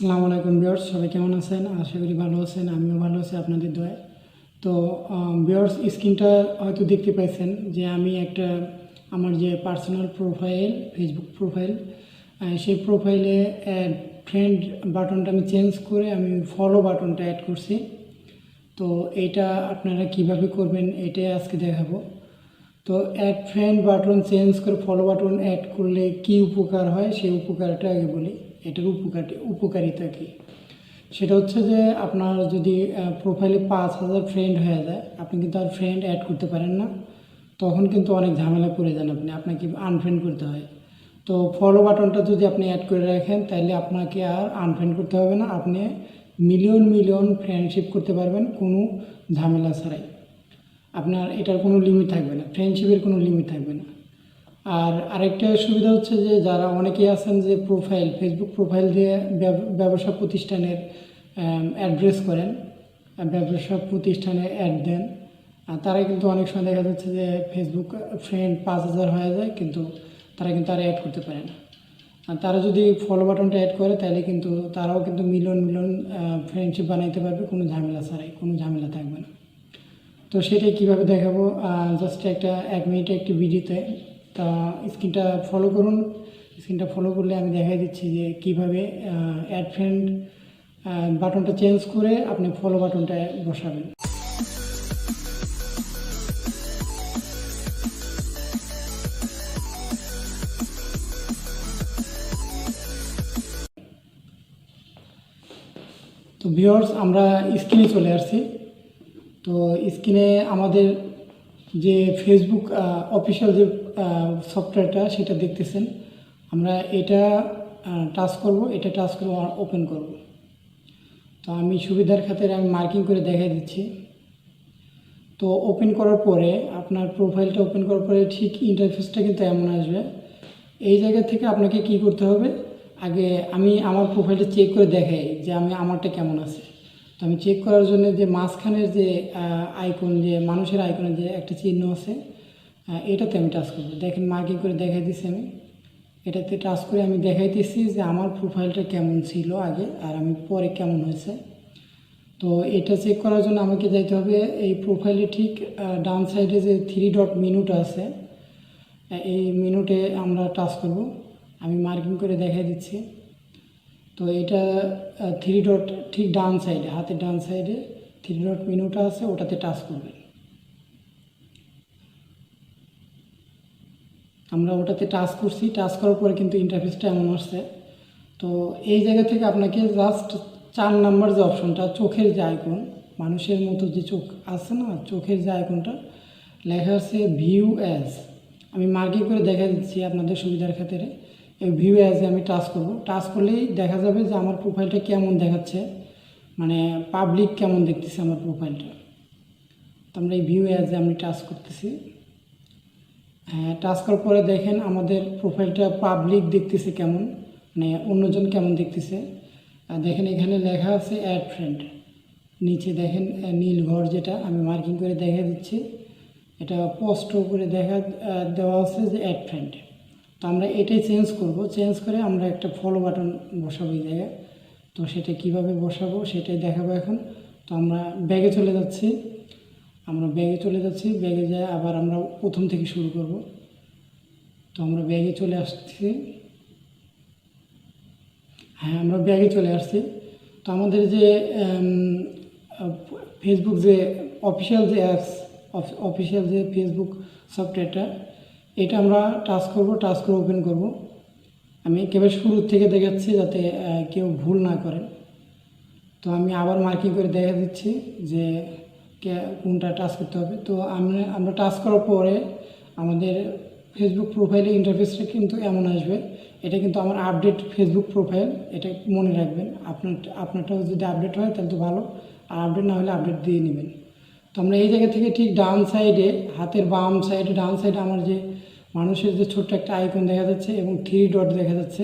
আসসালামু আলাইকুম ভিউয়ার্স, সবাই কেমন আছেন? আশা করি ভালো আছেন। আমিও ভালো আছি আপনাদের দয়ায়। তো ভিউয়ার্স, স্ক্রিনটা হয়তো দেখতে পাইছেন যে আমি একটা আমার যে পার্সোনাল প্রোফাইল, ফেসবুক প্রোফাইল, সেই প্রোফাইলে ফ্রেন্ড বাটনটা আমি চেঞ্জ করে আমি ফলো বাটনটা অ্যাড করছি। তো এটা আপনারা কিভাবে করবেন এটাই আজকে দেখাবো। তো অ্যাড ফ্রেন্ড বাটন চেঞ্জ করে ফলো বাটন অ্যাড করলে কি উপকার হয় সেই উপকারটা আগে বলি। এটার উপকারিতা কী সেটা হচ্ছে যে আপনার যদি প্রোফাইলে 5,000 ফ্রেন্ড হয়ে যায়, আপনি কিন্তু আর ফ্রেন্ড অ্যাড করতে পারেন না। তখন কিন্তু অনেক ঝামেলা পড়ে যান, আপনাকে আনফ্রেন্ড করতে হয়। তো ফলো বাটনটা যদি আপনি অ্যাড করে রাখেন তাহলে আপনাকে আর আনফ্রেন্ড করতে হবে না। আপনি মিলিয়ন মিলিয়ন ফ্রেন্ডশিপ করতে পারবেন কোনো ঝামেলা ছাড়াই। আপনার এটার কোনো লিমিট থাকবে না, ফ্রেন্ডশিপের কোনো লিমিট থাকবে না। আর আরেকটা সুবিধা হচ্ছে যে যারা অনেকেই আছেন যে ফেসবুক প্রোফাইল দিয়ে ব্যবসা প্রতিষ্ঠানের অ্যাড্রেস করেন, ব্যবসা প্রতিষ্ঠানে অ্যাড দেন, তারা কিন্তু অনেক সময় দেখা যাচ্ছে যে ফেসবুক ফ্রেন্ড 5,000 হয়ে যায়, কিন্তু তারা কিন্তু আর অ্যাড করতে পারে না। আর তারা যদি ফলো বাটনটা অ্যাড করে তাহলে কিন্তু তারাও কিন্তু মিলিয়ন মিলিয়ন ফ্রেন্ডশিপ বানাইতে পারবে কোনো ঝামেলা ছাড়াই, কোনো ঝামেলা থাকবে না। তো সেটাই কীভাবে দেখাবো, জাস্ট একটা 1 মিনিটে একটি ভিডিওতে। তা স্ক্রিনটা ফলো করুন। স্ক্রিনটা ফলো করলে আমি দেখাই দিচ্ছি যে কীভাবে অ্যাড ফ্রেন্ড বাটনটা চেঞ্জ করে আপনি ফলো বাটনটা বসাবেন। তো ভিউয়ার্স, আমরা স্ক্রিনে চলে আসছি। তো স্ক্রিনে আমাদের যে ফেসবুক অফিসিয়াল যে সফটওয়্যারটা সেটা দেখতেছেন। আমরা এটা টাচ করব, এটা টাচ করে ওপেন করব। তো আমি সুবিধার খাতিরে আমি মার্কিং করে দেখাই দিচ্ছি। তো ওপেন করার পরে আপনার প্রোফাইলটা ওপেন করার পরে ঠিক ইন্টারফেসটা কিন্তু এমন আসবে। এই জায়গা থেকে আপনাকে কি করতে হবে, আগে আমি আমার প্রোফাইলটা চেক করে দেখাই যে আমারটা কেমন আছে। তো আমি চেক করার জন্য যে মাঝখানের যে আইকন, যে মানুষের আইকনের যে একটা চিহ্ন আছে, এটাতে আমি টাচ করব। দেখেন, মার্কিং করে দেখাই দিচ্ছি আমি। এটাতে টাচ করে আমি দেখাইতেছি যে আমার প্রোফাইলটা কেমন ছিল আগে আর আমি পরে কেমন হয়েছে। তো এটা চেক করার জন্য আমাকে যাইতে হবে এই প্রোফাইলে ঠিক ডান সাইডে যে 3 ডট মেনুটা আছে, এই মেনুতে আমরা টাচ করব। আমি মার্কিং করে দেখাই দিচ্ছি। তো এটা 3 ডট ঠিক ডান সাইডে, হাতের ডান সাইডে 3 ডট মেনুটা আছে, ওটাতে টাচ করবেন। আমরা ওটাতে টাচ করছি। টাচ করার পরে কিন্তু ইন্টারফেসটা এমন আসছে। তো এই জায়গা থেকে আপনাকে জাস্ট 4 নাম্বার যে অপশনটা, চোখের যে আইকন, মানুষের মতো যে চোখ আছে না, চোখের যে আইকনটা লেখা আছে ভিউ অ্যাজ, আমি মার্কিং করে দেখা দিচ্ছি আপনাদের সুবিধার খাতিরে। এই ভিউ অ্যাজে আমি টাচ করব। টাচ করলেই দেখা যাবে যে আমার প্রোফাইলটা কেমন দেখাচ্ছে, মানে পাবলিক কেমন দেখতেছে আমার প্রোফাইলটা। তো আমরা এই ভিউ অ্যাজে আমি টাচ করতেছি। হ্যাঁ, টাচ করার পরে দেখেন আমাদের প্রোফাইলটা পাবলিক দেখতেছে কেমন, মানে অন্যজন কেমন দেখতেছে। দেখেন এখানে লেখা আছে অ্যাড ফ্রেন্ড, নিচে দেখেন নীল ঘর, যেটা আমি মার্কিং করে দেখা দিচ্ছি। এটা পোস্ট করে দেওয়া আছে যে অ্যাড ফ্রেন্ড। তো আমরা এটাই চেঞ্জ করব। চেঞ্জ করে আমরা একটা ফলো বাটন বসাবো এই জায়গায়। তো সেটা কিভাবে বসাবো সেটাই দেখাবো এখন। তো আমরা ব্যাগে চলে যাচ্ছি। ব্যাগে যায় আবার আমরা প্রথম থেকে শুরু করব। তো আমরা ব্যাগে চলে আসছি। হ্যাঁ, আমরা ব্যাগে চলে আসছি। তো আমাদের যে ফেসবুক যে অফিসিয়াল যে অ্যাপস, অফিসিয়াল যে ফেসবুক সফটওয়্যারটা, এটা আমরা টাচ করব। টাচ করে ওপেন করব। আমি একেবারে শুরুর থেকে দেখাচ্ছি যাতে কেউ ভুল না করেন। তো আমি আবার মার্কিং করে দেখা দিচ্ছি যে কোনটা টাচ করতে হবে। তো আমরা টাচ করার পরে আমাদের ফেসবুক প্রোফাইলের ইন্টারফেসটা কিন্তু এমন আসবে। এটা কিন্তু আমার আপডেট ফেসবুক প্রোফাইল, এটা মনে রাখবেন। আপনারটাও যদি আপডেট হয় তাহলে তো ভালো, আর আপডেট না হলে আপডেট দিয়ে নেবেন। তো আমরা এই জায়গা থেকে ঠিক ডান সাইডে, হাতের বাম সাইডে, ডান সাইডে আমার যে মানুষের যে ছোট্ট একটা আইকন দেখা যাচ্ছে এবং 3 ডট দেখা যাচ্ছে,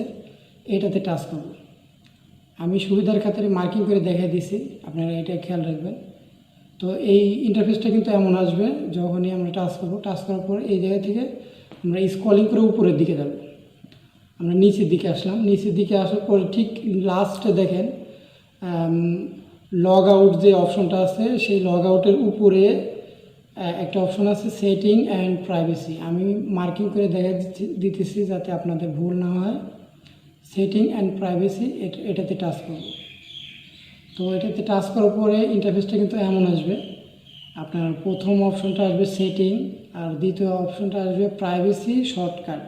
এটাতে টাচ করব। আমি সুবিধার খাতিরে মার্কিং করে দেখাই দিছি, আপনারা এটা খেয়াল রাখবেন। তো এই ইন্টারফেসটা কিন্তু এমন আসবে যখনই আমরা টাচ করব। টাচ করার পর এই জায়গা থেকে আমরা স্ক্রলিং করে উপরের দিকে যাব। আমরা নিচের দিকে আসলাম। নিচের দিকে আসার পরে ঠিক লাস্টে দেখেন লগ আউট যে অপশনটা আছে, সেই লগ আউটের উপরে একটা অপশন আছে সেটিং অ্যান্ড প্রাইভেসি। আমি মার্কিং করে দিতেছি যাতে আপনাদের ভুল না হয়। সেটিং অ্যান্ড প্রাইভেসি এটাতে টাচ করব। তো এটাতে টাচ করার পরে ইন্টারফেসটা কিন্তু এমন আসবে, আপনার প্রথম অপশনটা আসবে সেটিং, আর দ্বিতীয় অপশনটা আসবে প্রাইভেসি শর্টকাট।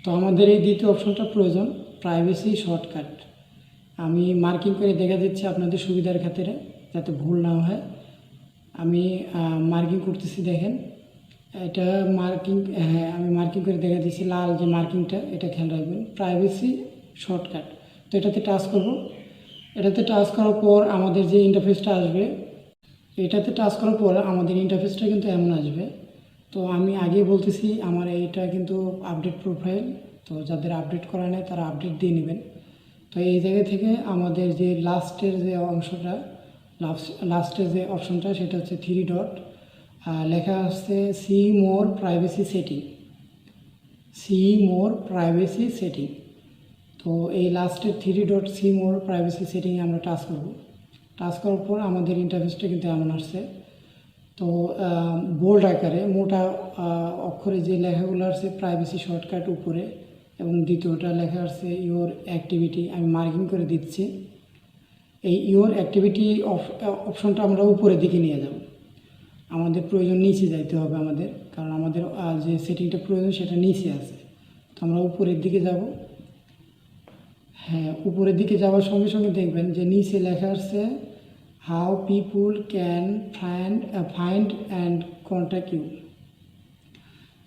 তো আমাদের এই দ্বিতীয় অপশনটা প্রয়োজন, প্রাইভেসি শর্টকাট। আমি মার্কিং করে দেখা দিচ্ছি আপনাদের সুবিধার খাতিরে যাতে ভুল না হয়। আমি মার্কিং করতেছি, দেখেন এটা মার্কিং, হ্যাঁ আমি মার্কিং করে দেখা দিচ্ছি, লাল যে মার্কিংটা এটা খেয়াল রাখবেন, প্রাইভেসি শর্টকাট। তো এটাতে টাচ করব। এটাতে টাচ করার পর আমাদের যে ইন্টারফেসটা আসবে, এটাতে টাচ করার পর আমাদের ইন্টারফেসটা কিন্তু এমন আসবে। তো আমি আগেই বলতেছি আমার এইটা কিন্তু আপডেট প্রোফাইল, তো যাদের আপডেট করা নেই তারা আপডেট দিয়ে নেবেন। তো এই জায়গা থেকে আমাদের যে লাস্টের যে অংশটা, লাস্টের যে অপশনটা সেটা হচ্ছে 3 ডট, লেখা আসছে see more privacy setting, see more privacy setting. তো এই লাস্টের 3 ডট সি মোর প্রাইভেসি সেটিংয়ে আমরা টাচ করব। টাচ করার পর আমাদের ইন্টারফেসটা কিন্তু এমন আসছে। তো বোল্ড আকারে মোটা অক্ষরে যে লেখাগুলো আসছে প্রাইভেসি শর্টকাট উপরে, এবং দ্বিতীয়টা লেখা আসছে ইওর অ্যাক্টিভিটি। আমি মার্কিং করে দিচ্ছি। এই ইওর অ্যাক্টিভিটি অপশনটা আমরা উপরের দিকে নিয়ে যাব। আমাদের প্রয়োজন নিচে যাইতে হবে আমাদের, কারণ আমাদের যে সেটিংটা প্রয়োজন সেটা নিচে আছে। তো আমরা উপরের দিকে যাব। হ্যাঁ, উপরের দিকে যাওয়ার সঙ্গে সঙ্গে দেখবেন যে নিচে লেখা আসছে how people can find and contact you.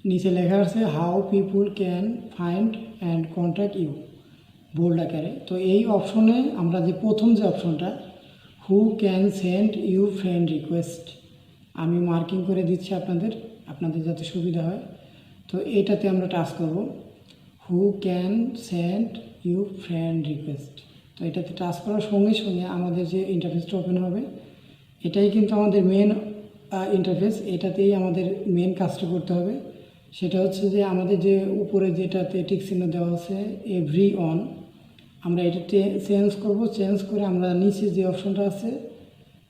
নিচে লেখা আছে how people can find and contact you, bold আকারে। তো এই অপশনে আমরা যে প্রথম যে অপশনটা who can send you friend request, আমি মার্কিং করে দিচ্ছি আপনাদের যাতে সুবিধা হয়। তো এটাতে আমরা টাচ করব, who can send you friend request. তো এটাতে টাচ করার সঙ্গে সঙ্গে আমাদের যে ইন্টারফেসটা ওপেন হবে, এটাই কিন্তু আমাদের মেন ইন্টারফেস। এটাতেই আমাদের মেন কাজটা করতে হবে। সেটা হচ্ছে যে আমাদের যে উপরে যেটাতে টিক চিহ্ন দেওয়া আছে এভরি অন, আমরা এটাতে চেঞ্জ করব। চেঞ্জ করে আমরা নিচে যে অপশনটা আছে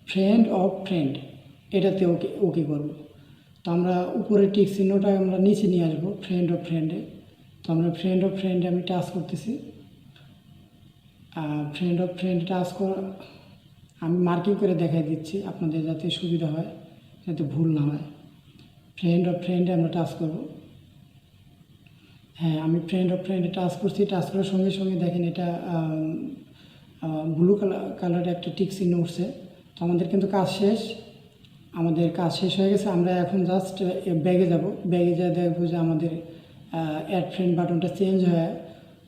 ফ্রেন্ড অফ ফ্রেন্ড, এটাতে ওকে করব। তো আমরা উপরে টিক চিহ্নটা আমরা নিচে নিয়ে আসবো ফ্রেন্ড অফ ফ্রেন্ডে। তো আমরা ফ্রেন্ড অফ ফ্রেন্ডে আমি টাচ করতেছি। ফ্রেন্ড অফ ফ্রেন্ড টাচ করা আমি মার্কিং করে দেখাই দিচ্ছি আপনাদের যাতে সুবিধা হয়, যাতে ভুল না হয়। ফ্রেন্ড অফ ফ্রেন্ডে আমরা টাচ করব। হ্যাঁ, আমি ফ্রেন্ড অফ ফ্রেন্ডে টাচ করছি। টাচ করার সঙ্গে সঙ্গে দেখেন এটা ব্লু কালারের একটা টিক চিহ্ন উঠছে। তো আমাদের কিন্তু কাজ শেষ, আমাদের কাজ শেষ হয়ে গেছে। আমরা এখন জাস্ট ব্যাগে যাব। ব্যাগে যা দেখবো যে আমাদের অ্যাড ফ্রেন্ড বাটনটা চেঞ্জ হয়ে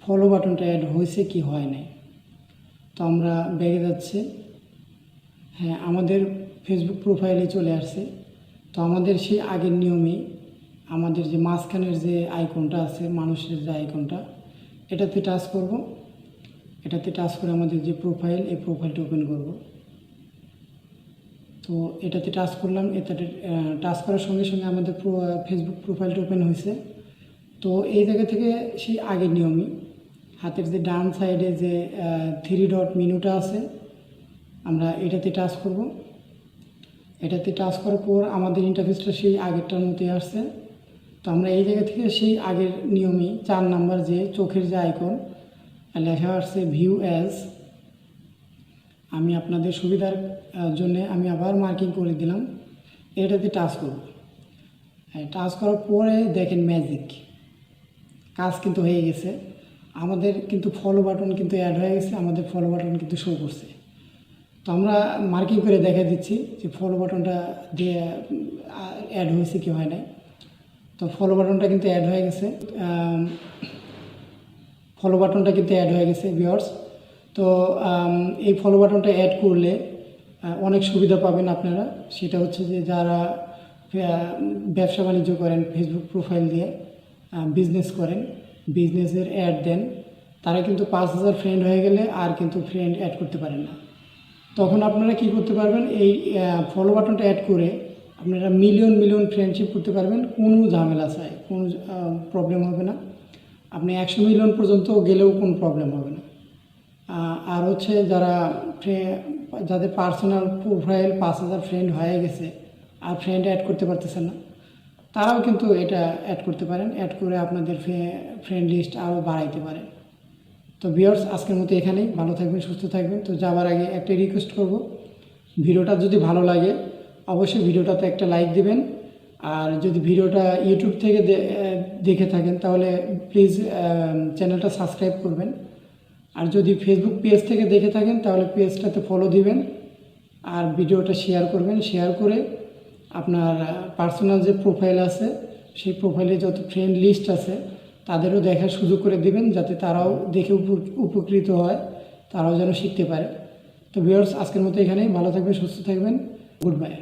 ফলো বাটনটা অ্যাড হয়েছে কি হয় নাই। তো আমরা ব্যাগে যাচ্ছি। হ্যাঁ, আমাদের ফেসবুক প্রোফাইলে চলে আসছে। তো আমাদের সেই আগের নিয়মেই আমাদের যে মাঝখানের যে আইকনটা আছে, মানুষের যে আইকনটা, এটাতে টাচ করব। এটাতে টাচ করে আমাদের যে প্রোফাইল, এই প্রোফাইলটা ওপেন করব। তো এটাতে টাচ করলাম। এটাতে টাচ করার সঙ্গে সঙ্গে আমাদের ফেসবুক প্রোফাইলটা ওপেন হয়েছে। তো এই জায়গা থেকে সেই আগের নিয়মই হাতের যে ডান সাইডে যে 3 ডট মেনুটা আছে, আমরা এটাতে টাচ করব। এটাতে টাচ করার পর আমাদের ইন্টারফেসটা সেই আগেরটার মতোই আসছে। তো আমরা এই জায়গা থেকে সেই আগের নিয়মই 4 নাম্বার যে চোখের যে আইকন লেখা আসছে ভিউ অ্যাজ, আমি আপনাদের সুবিধার জন্য আমি আবার মার্কিং করে দিলাম। এটাতে টাচ করব। টাচ করার পরে দেখেন ম্যাজিক, কাজ কিন্তু হয়ে গেছে। আমাদের কিন্তু ফলো বাটন কিন্তু অ্যাড হয়ে গেছে, আমাদের ফলো বাটন কিন্তু শো করছে। তো আমরা মার্কিং করে দেখা দিচ্ছি যে ফলো বাটনটা দিয়ে অ্যাড হয়েছে কি হয় নাই। তো ফলো বাটনটা কিন্তু অ্যাড হয়ে গেছে, ফলো বাটনটা কিন্তু অ্যাড হয়ে গেছে ভিউয়ার্স। তো এই ফলো বাটনটা অ্যাড করলে অনেক সুবিধা পাবেন আপনারা। সেটা হচ্ছে যে যারা ব্যবসা বাণিজ্য করেন, ফেসবুক প্রোফাইল দিয়ে বিজনেস করেন, বিজনেসের অ্যাড দেন, তারা কিন্তু 5000 ফ্রেন্ড হয়ে গেলে আর কিন্তু ফ্রেন্ড অ্যাড করতে পারেন না। তখন আপনারা কি করতে পারবেন, এই ফলো বাটনটা অ্যাড করে আপনারা মিলিয়ন ফ্রেন্ডশিপ করতে পারবেন, কোনো ঝামেলা চাই, কোনো প্রবলেম হবে না। আপনি 100 মিলিয়ন পর্যন্ত গেলেও কোনো প্রবলেম হবে না। আর হচ্ছে যাদের পার্সোনাল প্রোফাইল 5000 ফ্রেন্ড হয়ে গেছে আর ফ্রেন্ড অ্যাড করতে পারতেছেন না, তারাও কিন্তু এটা অ্যাড করতে পারেন, অ্যাড করে আপনাদের ফ্রেন্ড লিস্ট আরও বাড়াইতে পারেন। তো ভিউয়ার্স, আজকের মতো এখানেই। ভালো থাকবেন, সুস্থ থাকবেন। তো যাবার আগে একটা রিকোয়েস্ট করব, ভিডিওটা যদি ভালো লাগে অবশ্যই ভিডিওটাতে একটা লাইক দিবেন। আর যদি ভিডিওটা ইউটিউব থেকে দেখে থাকেন তাহলে প্লিজ চ্যানেলটা সাবস্ক্রাইব করবেন। আর যদি ফেসবুক পেজ থেকে দেখে থাকেন তাহলে পেজটাতে ফলো দিবেন আর ভিডিওটা শেয়ার করবেন। শেয়ার করে আপনার পার্সোনাল যে প্রোফাইল আছে সেই প্রোফাইলে যত ফ্রেন্ড লিস্ট আছে তাদেরও দেখার সুযোগ করে দিবেন, যাতে তারাও দেখে উপকৃত হয়, তারাও যেন শিখতে পারে। তো ভিউয়ার্স, আজকের মতো এখানেই। ভালো থাকবেন, সুস্থ থাকবেন। Good bye.